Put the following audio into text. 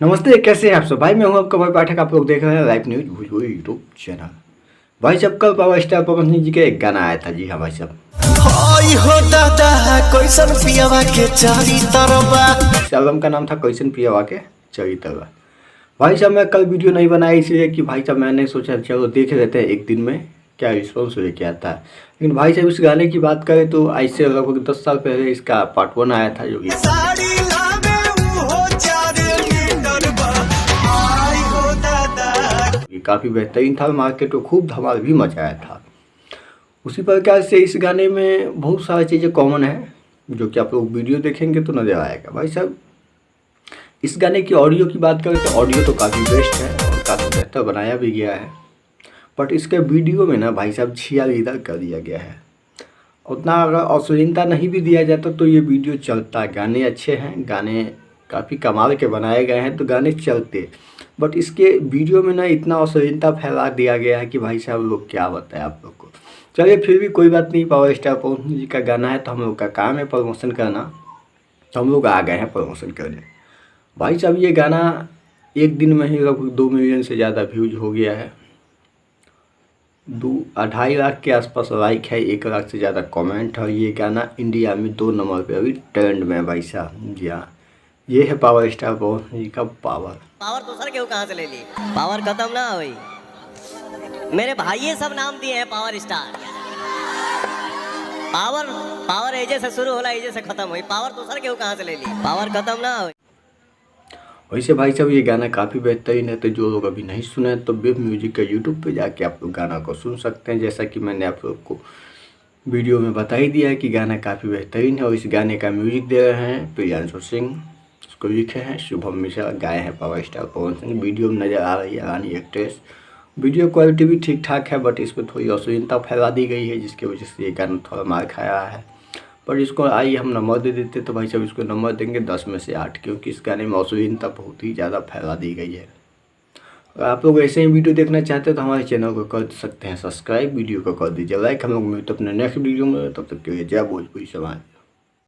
नमस्ते, कैसे हैं आप सब भाई। मैं हूं आपका भाई पाठक। आप लोग देख रहे हैं live news Bhojpuri YouTube channel. भाई साहब कल पावर स्टार पवन सिंह जी का एक गाना आया था। जी हाँ भाई साहब, हो दादा कैसन पियावा के चारी तरबा। इस एल्बम का नाम था कैसन पियावा के चरी तरबा। भाई साहब मैं कल वीडियो नहीं बनाया इसलिए कि भाई साहब मैंने सोचा चलो देख लेते हैं एक दिन में क्या रिस्पॉन्स हुआ क्या था। लेकिन भाई साहब इस गाने की बात करें तो आज से लगभग 10 साल पहले इसका पार्ट 1 आया था, जो कि काफ़ी बेहतरीन था। मार्केट को खूब धमाल भी मचाया था। उसी प्रकार से इस गाने में बहुत सारी चीज़ें कॉमन है जो कि आप लोग वीडियो देखेंगे तो नज़र आएगा। भाई साहब इस गाने की ऑडियो की बात करें तो ऑडियो तो काफ़ी बेस्ट है और काफ़ी बेहतर बनाया भी गया है। बट इसके वीडियो में ना भाई साहब छिया इधर कर दिया गया है। उतना अगर अश्लीलता नहीं भी दिया जाता तो ये वीडियो चलता। गाने अच्छे हैं, गाने काफ़ी कमाल के बनाए गए हैं तो गाने चलते। बट इसके वीडियो में ना इतना अश्लीलता फैला दिया गया है कि भाई साहब लोग क्या बताएं आप लोग को। चलिए फिर भी कोई बात नहीं, पावर स्टार पवन सिंह जी का गाना है तो हम लोग का काम है प्रमोशन करना, तो हम लोग आ गए हैं प्रमोशन करने। भाई साहब ये गाना एक दिन में ही लगभग 2 मिलियन से ज़्यादा व्यूज हो गया है। 2-2.5 लाख के आसपास लाइक है, 1 लाख से ज़्यादा कमेंट है। ये गाना इंडिया में 2 नंबर पे अभी ट्रेंड में है भाई साहब। जी हाँ, ये है पावर स्टार पवन सिंह जी का पावर। पावर दूसर केहू कहाँ से ले ली? पावर खत्म ना हुई। मेरे भाई सब नाम दिए हैं पावर स्टार। पावर एजे से शुरू होला, एजे से खत्म हुई। पावर दूसर केहू कहाँ से ले ली? पावर खत्म ना हुई। वैसे भाई साहब ये गाना काफ़ी बेहतरीन है, तो जो लोग अभी नहीं सुने हैं तो वेब म्यूजिक के यूट्यूब पे जाके आप लोग गाना को सुन सकते हैं। जैसा कि मैंने आप लोग को वीडियो में बता ही दिया है कि गाना काफ़ी बेहतरीन है। और इस गाने का म्यूजिक दे रहे हैं प्रियांशु सिंह, उसको लिखे हैं शुभम मिश्रा, गाए हैं power star Pawan Singh. Video में नज़र आ रही है रानी एक्ट्रेस। वीडियो क्वालिटी भी ठीक ठाक है, बट इसमें थोड़ी अश्लीलता फैला दी गई है जिसकी वजह से ये गाना थोड़ा मार खाया है। पर इसको आइए हम नंबर दे देते तो भाई साहब इसको नंबर देंगे 10 में से 8, क्योंकि इस गाने में अश्लीलता बहुत ही ज़्यादा फैला दी गई है। अगर आप लोग ऐसे ही वीडियो देखना चाहते हैं तो हमारे चैनल को कर सकते हैं सब्सक्राइब, वीडियो को कर दीजिए लाइक। हम लोग मिलते अपने नेक्स्ट वीडियो में, तब तक के लिए जय भोजपुरी समाज।